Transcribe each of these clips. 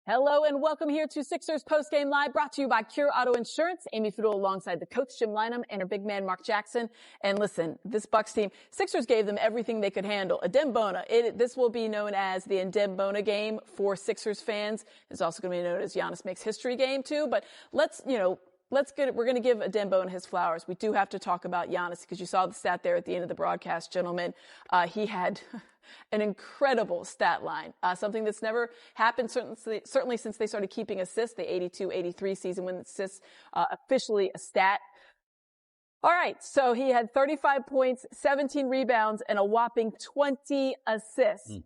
Hello and welcome here to Sixers Postgame Live, brought to you by Cure Auto Insurance. Amy Fudo alongside the coach, Jim Lynam, and our big man, Mark Jackson. And listen, this Bucks team, Sixers gave them everything they could handle. Adem Bona, this will be known as the Adem Bona game for Sixers fans. It's also going to be known as Giannis Makes History game too. But we're going to give Adem Bona his flowers. We do have to talk about Giannis because you saw the stat there at the end of the broadcast, gentlemen. He had an incredible stat line, something that's never happened certainly since they started keeping assists, the 82-83 season when assists officially a stat. All right, so he had 35 points, 17 rebounds, and a whopping 20 assists.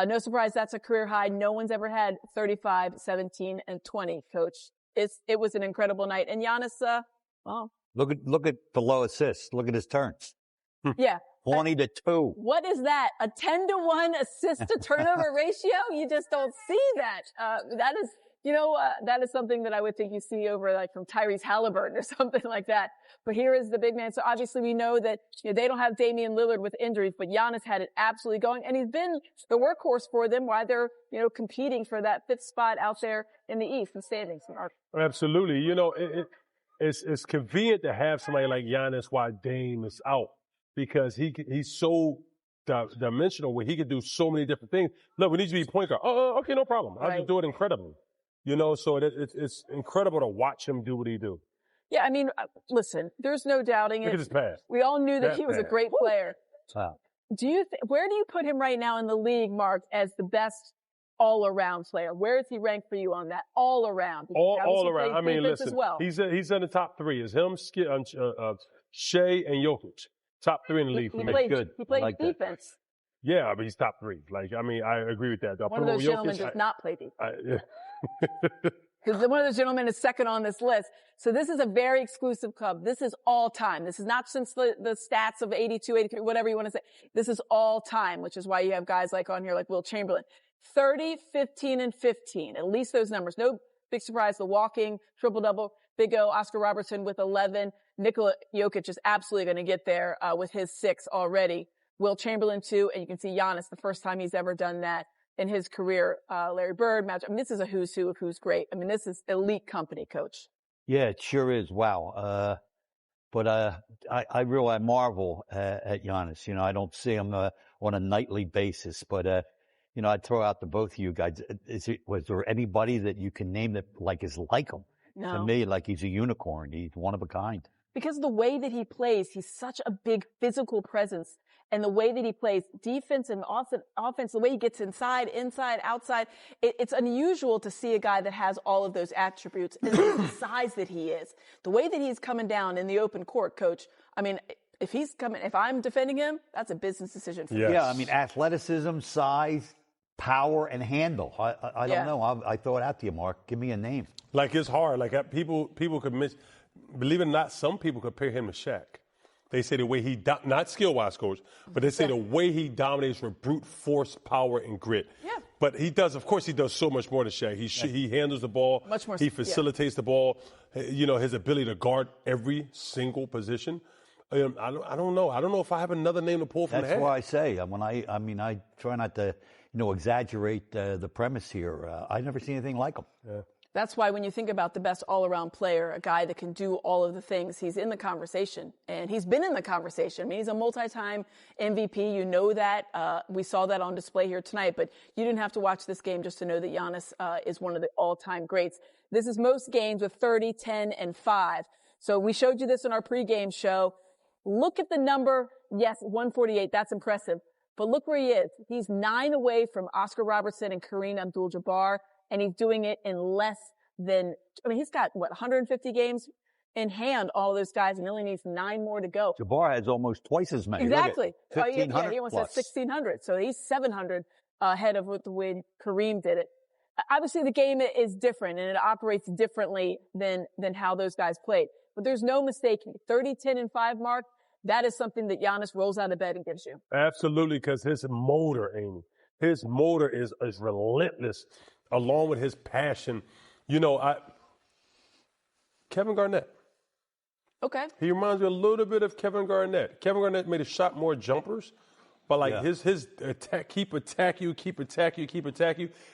No surprise, that's a career high. No one's ever had 35, 17, and 20, Coach. It was an incredible night. And Giannis, Look at the low assists. Look at his turns. Yeah. 20-2. What is that? A 10-to-1 assist to turnover ratio? You just don't see that. That is something that I would think you see over like from Tyrese Halliburton or something like that. But here is the big man. So obviously we know that they don't have Damian Lillard with injuries, but Giannis had it absolutely going, and he's been the workhorse for them while they're competing for that fifth spot out there in the East and standings. Absolutely. It's convenient to have somebody like Giannis while Dame is out, because he's so dimensional where he can do so many different things. Look, we need you to be point guard. Oh, okay, no problem. I'll just do it incredibly. So it's incredible to watch him do what he do. Yeah, I mean, listen, there's no doubting it. Look at his pass. We all knew that he was a great player. Wow. Where do you put him right now in the league, Mark, as the best all-around player? Where is he ranked for you on that all-around? All around. I mean, listen, well. he's in the top three. It's him, Shea, and Jokic. Top three in the league for me. Good. He plays like defense. Yeah, but he's top three. I agree with that. One of those gentlemen does not play defense. Yeah. Because one of those gentlemen is second on this list. So this is a very exclusive club. This is all time. This is not since the stats of 82, 83, whatever you want to say. This is all time, which is why you have guys like on here like Will Chamberlain. 30, 15, and 15. At least those numbers. No big surprise. The walking, triple-double. Big O, Oscar Robertson with 11. Nikola Jokic is absolutely going to get there with his 6 already. Will Chamberlain, 2. And you can see Giannis, the first time he's ever done that in his career. Larry Bird, Magic. I mean, this is a who's who of who's great. I mean, this is elite company, Coach. Yeah, it sure is. Wow. But I marvel at Giannis. I don't see him on a nightly basis, but I'd throw out to both of you guys. Was there anybody that you can name that is like him? No. To me, he's a unicorn. He's one of a kind. Because of the way that he plays, he's such a big physical presence. And the way that he plays defense and offense, the way he gets inside, outside, it's unusual to see a guy that has all of those attributes and the size that he is. The way that he's coming down in the open court, Coach, I mean, if I'm defending him, that's a business decision for me. Yes. Yeah, I mean, athleticism, size, power, and handle. I don't know. I throw it out to you, Mark. Give me a name. It's hard. People could miss. Believe it or not, some people compare him to Shaq. They say the way he, not skill-wise, Coach, but they say the way he dominates with brute force, power, and grit. Yeah. But he does so much more than Shaq. He handles the ball. Much more. He facilitates the ball. His ability to guard every single position. I don't know. I don't know if I have another name to pull from the hat. That's why I say, I try not to, exaggerate the premise here. I never see anything like him. Yeah. That's why when you think about the best all-around player, a guy that can do all of the things, he's in the conversation. And he's been in the conversation. I mean, he's a multi-time MVP. You know that. We saw that on display here tonight. But you didn't have to watch this game just to know that Giannis is one of the all-time greats. This is most games with 30, 10, and 5. So we showed you this in our pregame show. Look at the number. Yes, 148. That's impressive. But look where he is. He's 9 away from Oscar Robertson and Kareem Abdul-Jabbar. And he's doing it in less than, he's got, 150 games in hand, all those guys, and he only needs 9 more to go. Jabbar has almost twice as many. Exactly. He almost has 1,600. So he's 700 ahead of the way Kareem did it. Obviously, the game is different, and it operates differently than how those guys played. But there's no mistaking. 30, 10, and 5 mark, that is something that Giannis rolls out of bed and gives you. Absolutely, because his motor, Amy, is relentless. Along with his passion, Kevin Garnett. Okay. He reminds me a little bit of Kevin Garnett. Kevin Garnett made a shot more jumpers, But like his attack, keep attack you,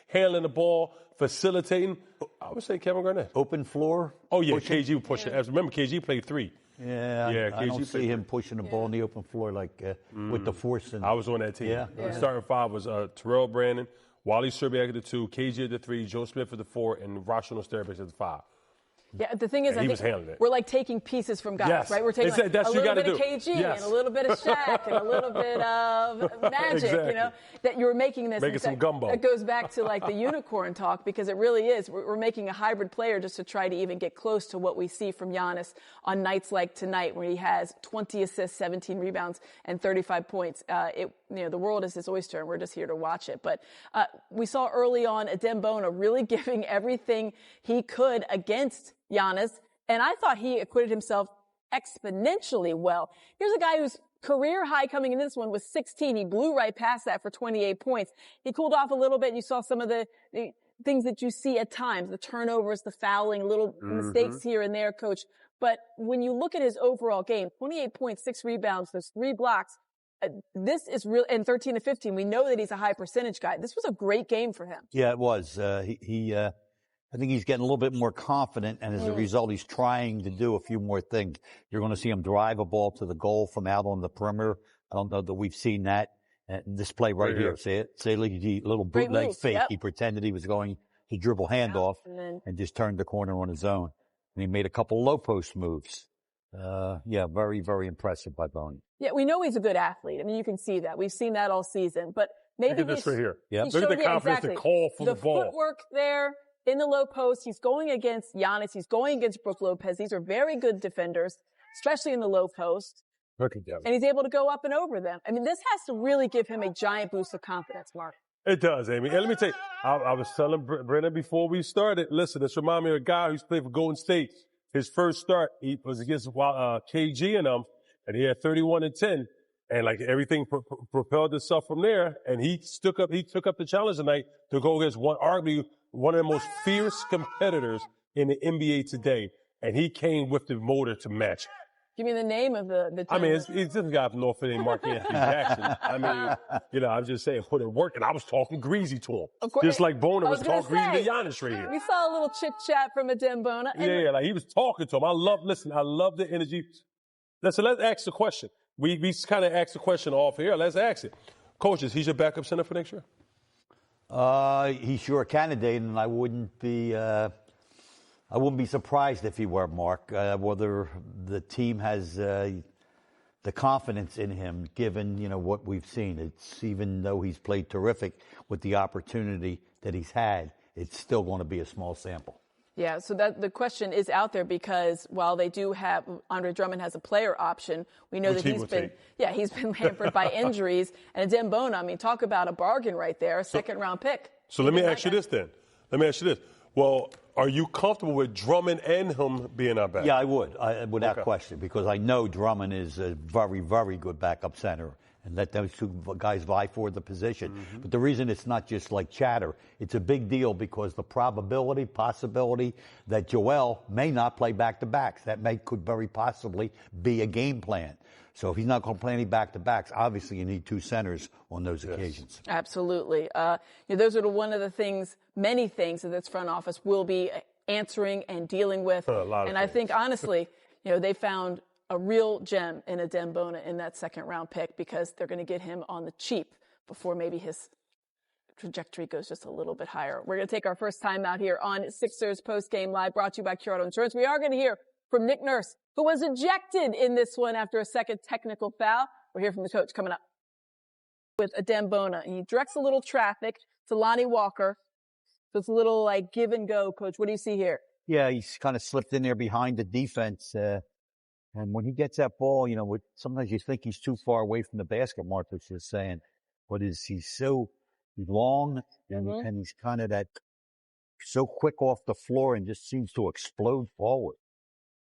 handling the ball, facilitating. I would say Kevin Garnett. Open floor. Oh yeah, KG would push it. Remember, KG played 3. Yeah, I don't see him pushing the ball in the open floor like with the force. I was on that team. The starting 5 was Terrell Brandon, Wally Szczerbiak at the 2, KG at the 3, Joe Smith at the 4, and Rashon Osterbic at the 5. Yeah, the thing is, I think we're like taking pieces from guys, right? We're taking like a little bit of KG and a little bit of Shaq and a little bit of Magic, you know, that you're making this. Making some gumbo. That goes back to like the unicorn talk, because it really is. We're making a hybrid player just to try to even get close to what we see from Giannis on nights like tonight, where he has 20 assists, 17 rebounds, and 35 points. The world is his oyster, and we're just here to watch it. But we saw early on Adem Bona really giving everything he could against Giannis, and I thought he acquitted himself exponentially well. Here's a guy whose career high coming into this one was 16. He blew right past that for 28 points. He cooled off a little bit. You saw some of the things that you see at times, the turnovers, the fouling, little mistakes here and there, Coach. But when you look at his overall game, 28 points, 6 rebounds, there's 3 blocks. This is real, and 13 to 15. We know that he's a high percentage guy. This was a great game for him. Yeah, it was. I think he's getting a little bit more confident, and as a result, he's trying to do a few more things. You're going to see him drive a ball to the goal from out on the perimeter. I don't know that we've seen that. This play right here. See it? See, look at the little bootleg fake. Yep. He pretended he was going to dribble handoff and just turned the corner on his own. And he made a couple low post moves. Very, very impressive by Bona. Yeah, we know he's a good athlete. I mean, you can see that. We've seen that all season. But maybe look at this right here. Yep. Look at the confidence to call for the ball. The footwork there. In the low post, he's going against Giannis. He's going against Brook Lopez. These are very good defenders, especially in the low post. Look at that. And he's able to go up and over them. I mean, this has to really give him a giant boost of confidence, Mark. It does, Amy. And let me tell you, I was telling Brennan before we started, listen, this reminds me of a guy who's played for Golden State. His first start, he was against KG and he had 31 and 10. And like everything propelled itself from there. And he took up the challenge tonight to go against arguably one of the most fierce competitors in the NBA today. And he came with the motor to match. Give me the name of the team. I mean, it's this guy from North Philly, Mark Anthony Jackson. I mean, I'm just saying, put it work. And I was talking greasy to him. Of course. Just like Bona was talking greasy to Giannis right here. We saw a little chit-chat from Adem Bona. Yeah, like he was talking to him. I love the energy. Let's ask the question. We kind of asked the question off here. Let's ask it. Coaches, he's your backup center for next year? He's sure a candidate, and I wouldn't be surprised if he were, Mark. Whether the team has the confidence in him, given what we've seen. It's even though he's played terrific with the opportunity that he's had, it's still going to be a small sample. Yeah, so that the question is out there because while they do have Andre Drummond has a player option, we know that he's been hampered by injuries. And Adem Bona, I mean, talk about a bargain right there, a second-round pick. So let me ask you this then. Well, are you comfortable with Drummond and him being our backup? Yeah, I would, without question, because I know Drummond is a very, very good backup center. And let those 2 guys vie for the position. Mm-hmm. But the reason it's not just like chatter, it's a big deal because the possibility that Joel may not play back-to-backs. That could very possibly be a game plan. So if he's not going to play any back-to-backs, obviously you need 2 centers on those occasions. Absolutely. Those are many things that this front office will be answering and dealing with. I think, honestly, they found a real gem in Adem Bona in that second-round pick because they're going to get him on the cheap before maybe his trajectory goes just a little bit higher. We're going to take our first time out here on Sixers Postgame Live, brought to you by Auto Insurance. We are going to hear from Nick Nurse, who was ejected in this one after a second technical foul. We'll hear from the coach coming up with Adem Bona. And he directs a little traffic to Lonnie Walker. So it's a little like give and go, Coach. What do you see here? Yeah, he's kind of slipped in there behind the defense. And when he gets that ball, sometimes you think he's too far away from the basket, Mark was just saying. But he's so long and he's kind of so quick off the floor and just seems to explode forward.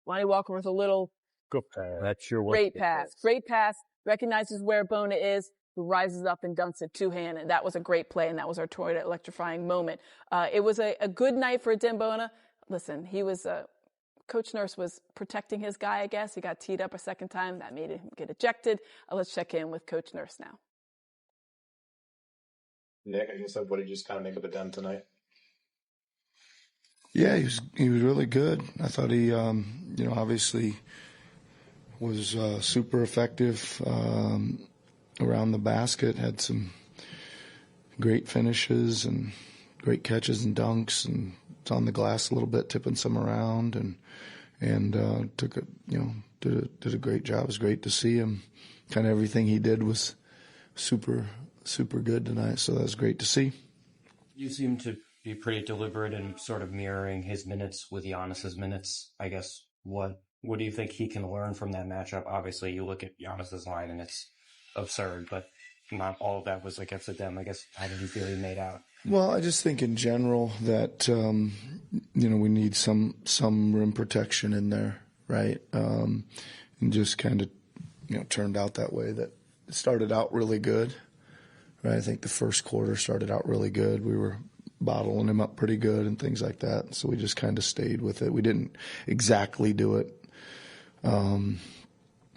Lonnie Walker with a little good pass. That sure was great pass. Great pass. Recognizes where Bona is, who rises up and dunks it two-hand. And that was a great play, and that was our toilet electrifying moment. It was a good night for Adem Bona. Listen, he was Coach Nurse was protecting his guy, I guess. He got teed up a second time. That made him get ejected. Let's check in with Coach Nurse now. Nick, I guess what did you just kind of make of Adem tonight? Yeah, he was really good. I thought he, obviously was super effective around the basket. Had some great finishes and great catches and dunks, and was on the glass a little bit, tipping some around, and did a great job. It was great to see him. Kind of everything he did was super good tonight. So that was great to see. You seem to be pretty deliberate in sort of mirroring his minutes with Giannis's minutes. I guess what do you think he can learn from that matchup? Obviously, you look at Giannis's line and it's absurd, but not all of that was against Adem. I guess how did you feel he made out? Well, I just think in general that we need some rim protection in there, right? And just kind of turned out that way. That it started out really good, right? I think the first quarter started out really good. We were bottling him up pretty good and things like that. So we just kind of stayed with it. We didn't exactly do it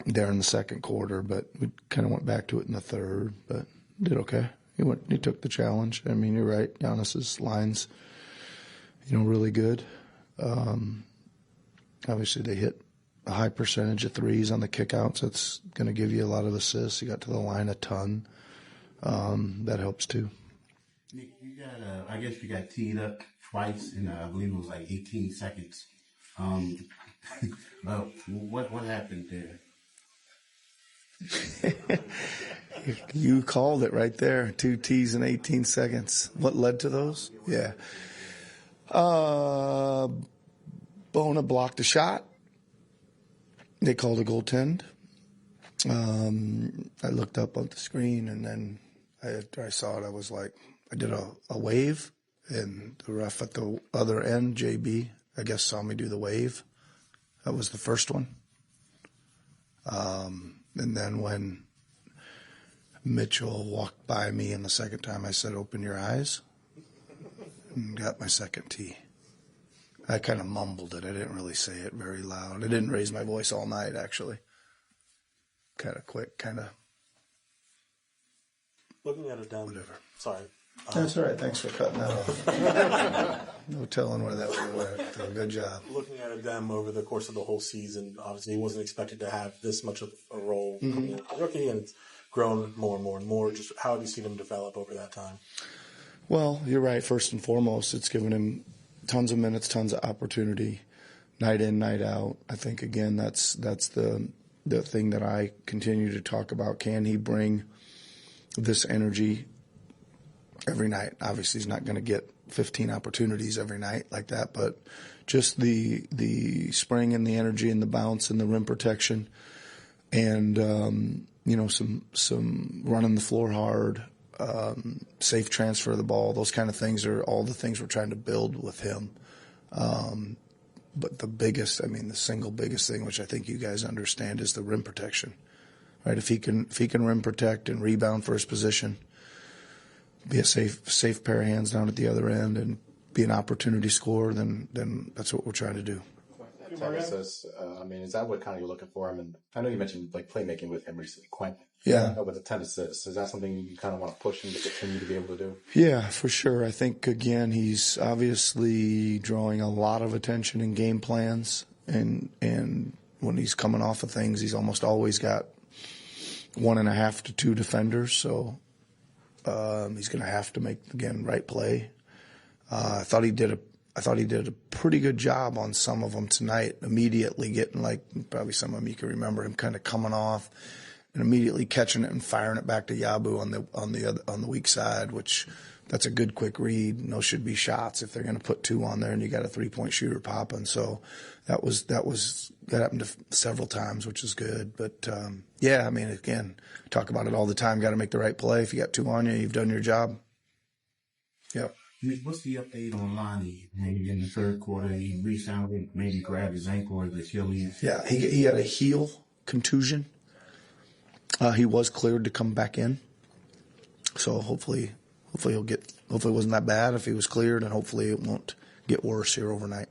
there in the second quarter, but we kind of went back to it in the third, but did okay. He took the challenge. I mean, you're right. Giannis's line's, really good. Obviously, they hit a high percentage of threes on the kickouts. That's going to give you a lot of assists. He got to the line a ton. That helps too. Nick, I guess you got teed up twice in, I believe it was like 18 seconds. What happened there? You called it right there. 2 tees in 18 seconds. What led to those? Yeah. Bona blocked a shot. They called a goaltend. I looked up on the screen, and then I saw it. I was like, I did a wave, and the ref at the other end, JB, I guess saw me do the wave. That was the first one. And then when Mitchell walked by me and the second time, I said, open your eyes, and got my second tee. I kind of mumbled it. I didn't really say it very loud. I didn't raise my voice all night, actually. Kind of quick, kind of. Looking at Adem. Whatever. Sorry. That's all right. Thanks for cutting that off. No telling where that would work. Good job. Looking at Adem over the course of the whole season, obviously he wasn't expected to have this much of a role coming in as a rookie, and it's grown more and more and more. Just how have you seen him develop over that time? Well, you're right. First and foremost, it's given him tons of minutes, tons of opportunity, night in, night out. I think, again, that's the thing that I continue to talk about. Can he bring this energy every night? Obviously, he's not going to get 15 opportunities every night like that, but just the spring and the energy and the bounce and the rim protection and, some running the floor hard, safe transfer of the ball, those kind of things are all the things we're trying to build with him. But the single biggest thing, which I think you guys understand, is the rim protection, right? If he can rim protect and rebound for his position, be a safe pair of hands down at the other end, and be an opportunity scorer, then that's what we're trying to do. Is that what kind of you're looking for him? And I know you mentioned like playmaking with him recently, Quintin. Yeah. With the 10 assists, is that something you kind of want to push him to continue to be able to do? Yeah, for sure. I think, again, he's obviously drawing a lot of attention in game plans, and when he's coming off of things, he's almost always got 1.5 to 2 defenders, so he's going to have to make, again, right play. I thought he did a pretty good job on some of them tonight, immediately getting, like, probably some of them you can remember him kind of coming off and immediately catching it and firing it back to Yabu on the weak side, which that's a good quick read. And those should be shots if they're going to put 2 on there and you got a 3-point shooter popping. So that happened several times, which is good. But again, talk about it all the time. Got to make the right play. If you got 2 on you, you've done your job. Yep. What's the update on Lonnie? Maybe in the third quarter, he rebounded, maybe grabbed his ankle or his Achilles. Yeah, he had a heel contusion. He was cleared to come back in, so hopefully it wasn't that bad if he was cleared, and hopefully it won't get worse here overnight.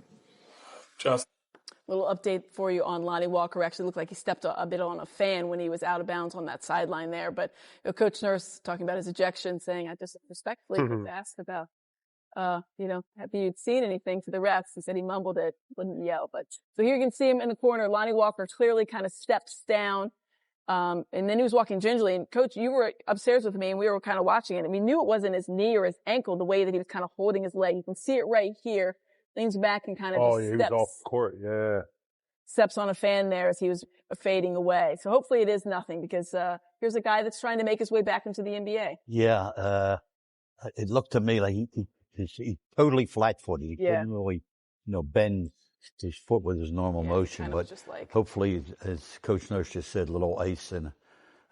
Just Little update for you on Lonnie Walker. Actually looked like he stepped a bit on a fan when he was out of bounds on that sideline there. But Coach Nurse talking about his ejection, saying, I just respectfully was asked about, have you seen anything to the refs? He said he mumbled it, wouldn't yell. But so here you can see him in the corner. Lonnie Walker clearly kind of steps down. And then he was walking gingerly. And Coach, you were upstairs with me and we were kind of watching it. And we knew it wasn't his knee or his ankle, the way that he was kind of holding his leg. You can see it right here. Leans back and kind of he was off court, steps on a fan there as he was fading away. So hopefully it is nothing, because here's a guy that's trying to make his way back into the NBA. Yeah, it looked to me like he's totally flat-footed. He couldn't really, bend his foot with his normal motion. But hopefully, as Coach Nurse just said, a little ice and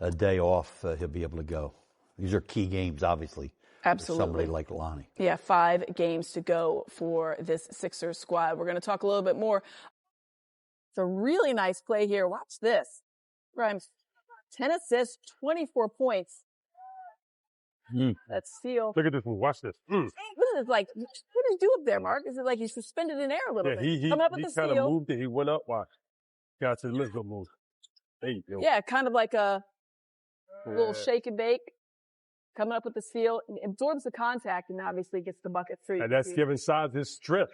a day off, he'll be able to go. These are key games, obviously. Absolutely. Somebody like Lonnie. Yeah, 5 games to go for this Sixers squad. We're going to talk a little bit more. It's a really nice play here. Watch this. Grimes, 10 assists, 24 points. That steal. Look at this one. Watch this. What is it like? What did he do up there, Mark? Is it like he's suspended in air a little bit? He Coming up with the kind of steal. moved it. He went up. Watch. Got to the let's go move. There you go. Yeah, kind of like a little shake and bake. Coming up with the steal, absorbs the contact, and obviously gets the bucket free. And that's giving size his strength.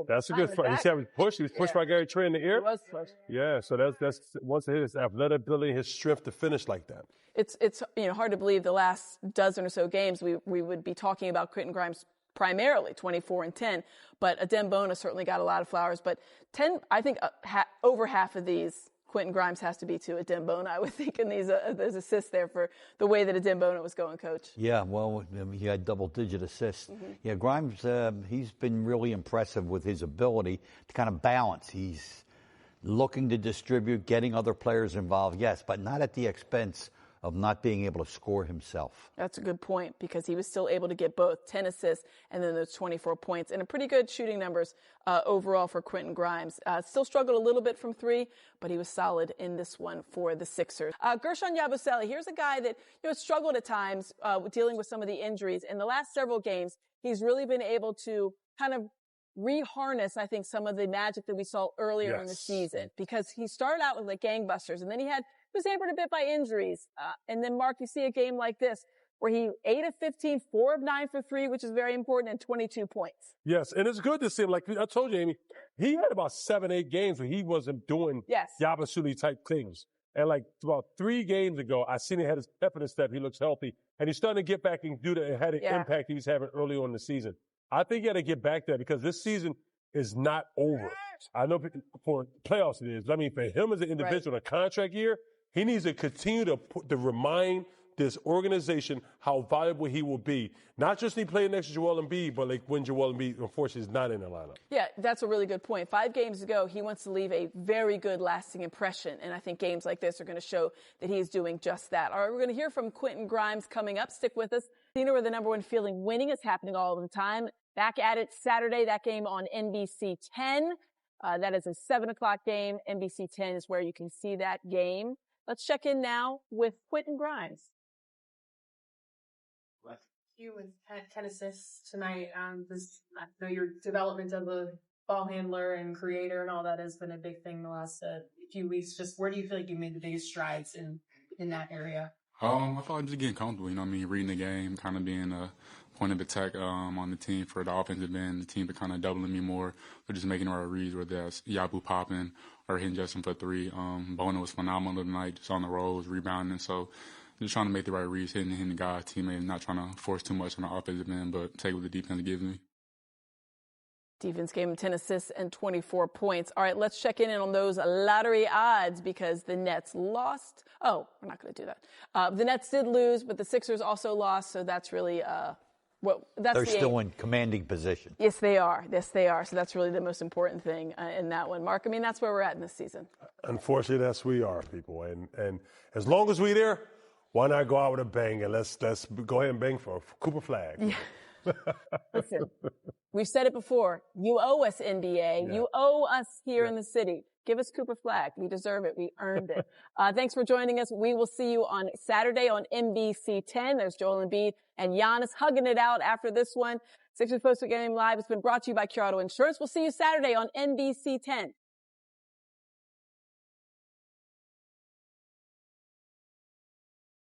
That's a good fight. He said he was pushed. He was pushed by Gary Trey in the ear. He was pushed. Yeah, so that's once his athletic ability, his strength to finish like that. It's hard to believe the last dozen or so games we would be talking about Quintin Grimes primarily 24 and 10, but Adem Bona certainly got a lot of flowers. But 10, I think over half of these Quintin Grimes has to be to Adem Bona, I would think, in these there's assists there for the way that Adem Bona was going, Coach. Yeah, well, he had double-digit assists. Yeah, Grimes, he's been really impressive with his ability to kind of balance. He's looking to distribute, getting other players involved, yes, but not at the expense of not being able to score himself. That's a good point, because he was still able to get both 10 assists and then those 24 points and a pretty good shooting numbers overall for Quintin Grimes. Still struggled a little bit from 3, but he was solid in this one for the Sixers. Guerschon Yabusele, here's a guy that struggled at times dealing with some of the injuries. In the last several games, he's really been able to kind of reharness, I think, some of the magic that we saw earlier in the season, because he started out with like gangbusters, and then he was hampered a bit by injuries. And then, Mark, you see a game like this where he 8 of 15, 4 of 9 for 3, which is very important, and 22 points. Yes, and it's good to see him. Like I told you, Amy, he had about 7, 8 games where he wasn't doing Yabusele type things. And like about 3 games ago, I seen he had his pep in his step. He looks healthy, and he's starting to get back and do that. It had an impact he was having early on in the season. I think he got to get back there, because this season is not over. I know for playoffs it is. I mean, for him as an individual in a contract year, he needs to continue to remind this organization how valuable he will be. Not just when he played next to Joel Embiid, but like when Joel Embiid, unfortunately, is not in the lineup. Yeah, that's a really good point. 5 games ago, he wants to leave a very good lasting impression. And I think games like this are going to show that he's doing just that. All right, we're going to hear from Quintin Grimes coming up. Stick with us. Where the number 1 feeling winning is happening all the time. Back at it Saturday, that game on NBC 10. That is a 7 o'clock game. NBC 10 is where you can see that game. Let's check in now with Quintin Grimes. You with 10 assists tonight. I know your development of a ball handler and creator and all that has been a big thing the last few weeks. Just where do you feel like you made the biggest strides in that area? I thought just getting comfortable, reading the game, kind of being a point of attack on the team for the offensive end, the team kind of doubling me more, but just making the right reads, whether that's Yabu popping or hitting Justin for 3. Bona was phenomenal tonight, just on the rolls, rebounding. So just trying to make the right reads, hitting the guy, teammate, not trying to force too much on the offensive end, but take what the defense gives me. Defense gave him 10 assists and 24 points. All right, let's check in on those lottery odds, because the Nets lost. Oh, we're not going to do that. The Nets did lose, but the Sixers also lost, so that's really they're still in commanding position. Yes, they are. So that's really the most important thing in that one. Mark, I mean, that's where we're at in this season. Unfortunately, that's where we are, people. And as long as we're there, why not go out with a bang, and let's go ahead and bang for Cooper Flag. Yeah. Listen, we've said it before. You owe us, NBA. Yeah. You owe us here in the city. Give us Cooper Flag. We deserve it. We earned it. Thanks for joining us. We will see you on Saturday on NBC 10. There's Joel Embiid and Giannis hugging it out after this one. Sixers Postgame Live has been brought to you by Auto Insurance. We'll see you Saturday on NBC 10.